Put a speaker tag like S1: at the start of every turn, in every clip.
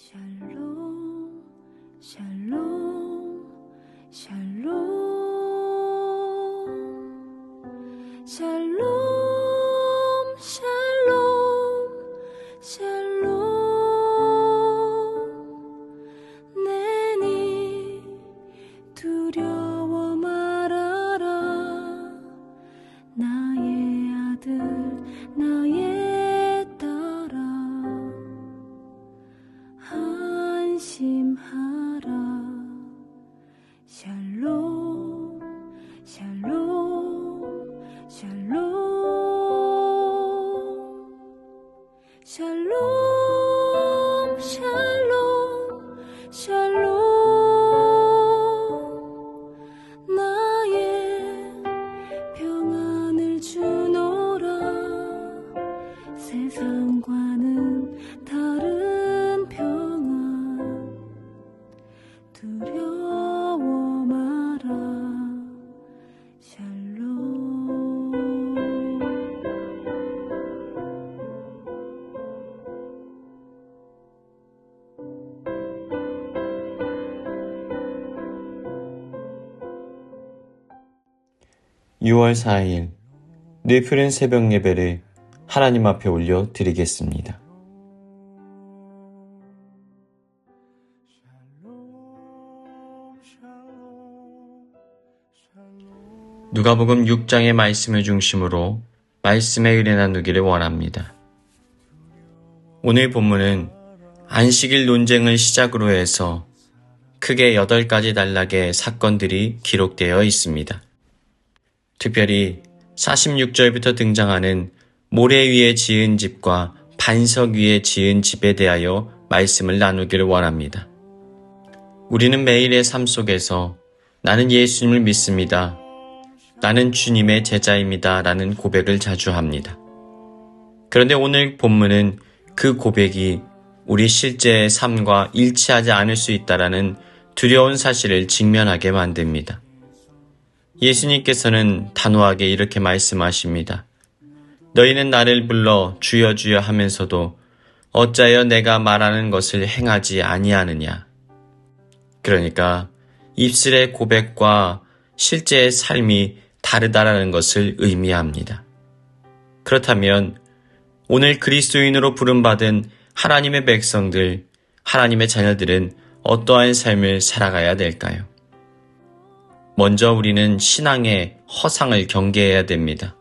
S1: 샬롬, 샬롬, 샬롬, 샬롬, 샬롬, 샬롬. 내니 두려워 말아라. 나의 아들, 나의 딸아. 안심하라. 샬롬, 샬롬, 샬롬, 샬롬, 샬롬, 샬롬. 나의 평안을 주노라. 세상과는 다른 평안. 두려워 마라. 샬롬.
S2: (6월 4일) 늘 푸른 새벽 예배를 하나님 앞에 올려 드리겠습니다. 누가복음 6장의 말씀을 중심으로 말씀의 은혜 나누기를 원합니다. 오늘 본문은 안식일 논쟁을 시작으로 해서 크게 8가지 단락의 사건들이 기록되어 있습니다. 특별히 46절부터 등장하는 모래 위에 지은 집과 반석 위에 지은 집에 대하여 말씀을 나누기를 원합니다. 우리는 매일의 삶 속에서 나는 예수님을 믿습니다. 나는 주님의 제자입니다. 라는 고백을 자주 합니다. 그런데 오늘 본문은 그 고백이 우리 실제의 삶과 일치하지 않을 수 있다라는 두려운 사실을 직면하게 만듭니다. 예수님께서는 단호하게 이렇게 말씀하십니다. 너희는 나를 불러 주여 주여 하면서도 어찌하여 내가 말하는 것을 행하지 아니하느냐. 그러니까 입술의 고백과 실제의 삶이 다르다라는 것을 의미합니다. 그렇다면 오늘 그리스도인으로 부름받은 하나님의 백성들, 하나님의 자녀들은 어떠한 삶을 살아가야 될까요? 먼저 우리는 신앙의 허상을 경계해야 됩니다.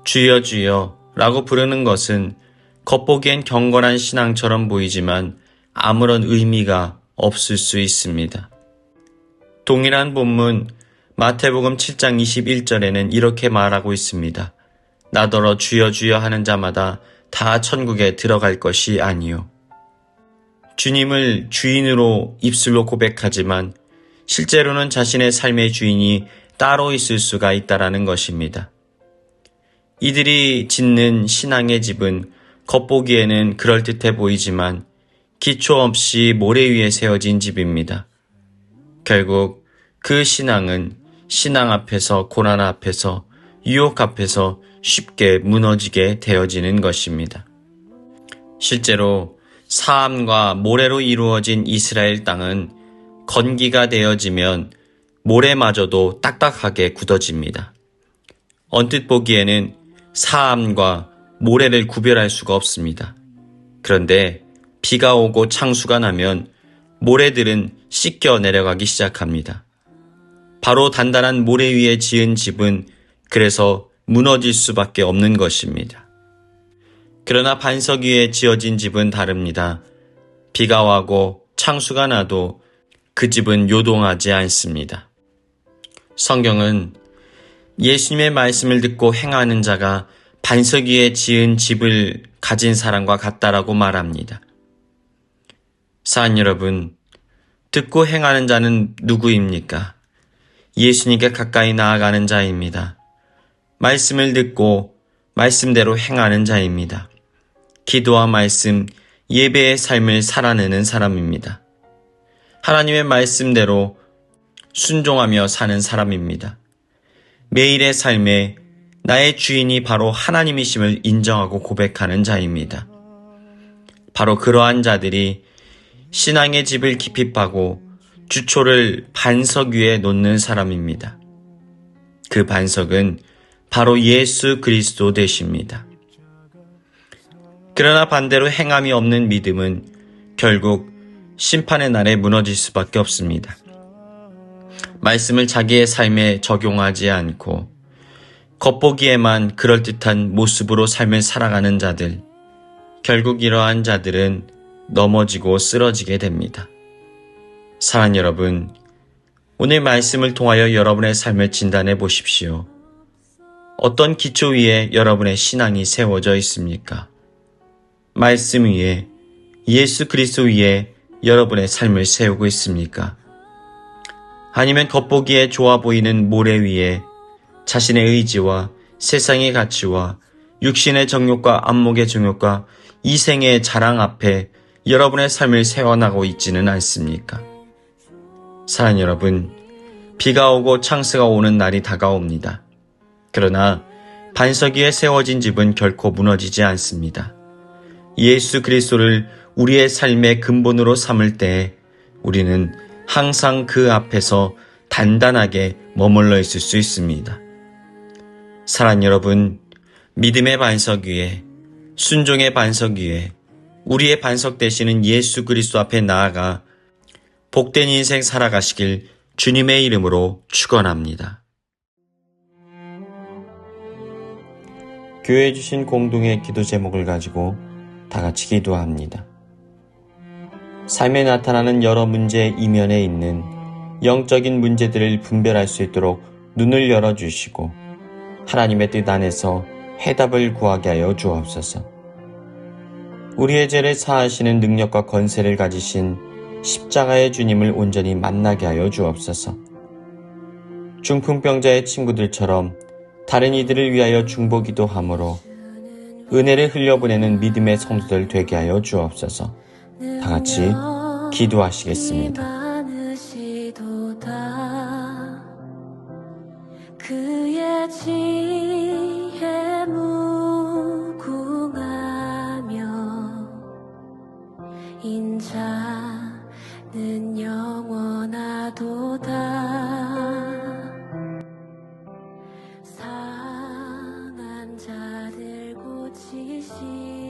S2: 주여 주여 라고 부르는 것은 겉보기엔 경건한 신앙처럼 보이지만 아무런 의미가 없을 수 있습니다. 동일한 본문 마태복음 7장 21절에는 이렇게 말하고 있습니다. 나더러 주여 주여 하는 자마다 다 천국에 들어갈 것이 아니요. 주님을 주인으로 입술로 고백하지만 실제로는 자신의 삶의 주인이 따로 있을 수가 있다라는 것입니다. 이들이 짓는 신앙의 집은 겉보기에는 그럴듯해 보이지만 기초 없이 모래 위에 세워진 집입니다. 결국 그 신앙은 신앙 앞에서, 고난 앞에서, 유혹 앞에서 쉽게 무너지게 되어지는 것입니다. 실제로 사암과 모래로 이루어진 이스라엘 땅은 건기가 되어지면 모래마저도 딱딱하게 굳어집니다. 언뜻 보기에는 사암과 모래를 구별할 수가 없습니다. 그런데 비가 오고 창수가 나면 모래들은 씻겨 내려가기 시작합니다. 바로 단단한 모래 위에 지은 집은 그래서 무너질 수밖에 없는 것입니다. 그러나 반석 위에 지어진 집은 다릅니다. 비가 와고 창수가 나도 그 집은 요동하지 않습니다. 성경은 예수님의 말씀을 듣고 행하는 자가 반석 위에 지은 집을 가진 사람과 같다라고 말합니다. 사랑 여러분, 듣고 행하는 자는 누구입니까? 예수님께 가까이 나아가는 자입니다. 말씀을 듣고 말씀대로 행하는 자입니다. 기도와 말씀, 예배의 삶을 살아내는 사람입니다. 하나님의 말씀대로 순종하며 사는 사람입니다. 매일의 삶에 나의 주인이 바로 하나님이심을 인정하고 고백하는 자입니다. 바로 그러한 자들이 신앙의 집을 깊이 파고 주초를 반석 위에 놓는 사람입니다. 그 반석은 바로 예수 그리스도 되십니다. 그러나 반대로 행함이 없는 믿음은 결국 심판의 날에 무너질 수밖에 없습니다. 말씀을 자기의 삶에 적용하지 않고 겉보기에만 그럴듯한 모습으로 삶을 살아가는 자들, 결국 이러한 자들은 넘어지고 쓰러지게 됩니다. 사랑하는 여러분, 오늘 말씀을 통하여 여러분의 삶을 진단해 보십시오. 어떤 기초 위에 여러분의 신앙이 세워져 있습니까? 말씀 위에, 예수 그리스도 위에 여러분의 삶을 세우고 있습니까? 아니면 겉보기에 좋아 보이는 모래 위에 자신의 의지와 세상의 가치와 육신의 정욕과 안목의 정욕과 이생의 자랑 앞에 여러분의 삶을 세워나가고 있지는 않습니까? 사랑하는 여러분, 비가 오고 창수가 오는 날이 다가옵니다. 그러나 반석 위에 세워진 집은 결코 무너지지 않습니다. 예수 그리스도를 우리의 삶의 근본으로 삼을 때 우리는 항상 그 앞에서 단단하게 머물러 있을 수 있습니다. 사랑하는 여러분, 믿음의 반석 위에, 순종의 반석 위에 우리의 반석 되시는 예수 그리스도 앞에 나아가 복된 인생 살아가시길 주님의 이름으로 축원합니다. 교회에 주신 공동의 기도 제목을 가지고 다 같이 기도합니다. 삶에 나타나는 여러 문제 이면에 있는 영적인 문제들을 분별할 수 있도록 눈을 열어주시고 하나님의 뜻 안에서 해답을 구하게 하여 주옵소서. 우리의 죄를 사하시는 능력과 권세를 가지신 십자가의 주님을 온전히 만나게 하여 주옵소서. 중풍병자의 친구들처럼 다른 이들을 위하여 중보기도 함으로 은혜를 흘려보내는 믿음의 성도들 되게 하여 주옵소서. 다 같이 기도하시겠습니다.
S1: 그의 지혜 무궁하며 인자는 영원하도다. 상한 자들 고치시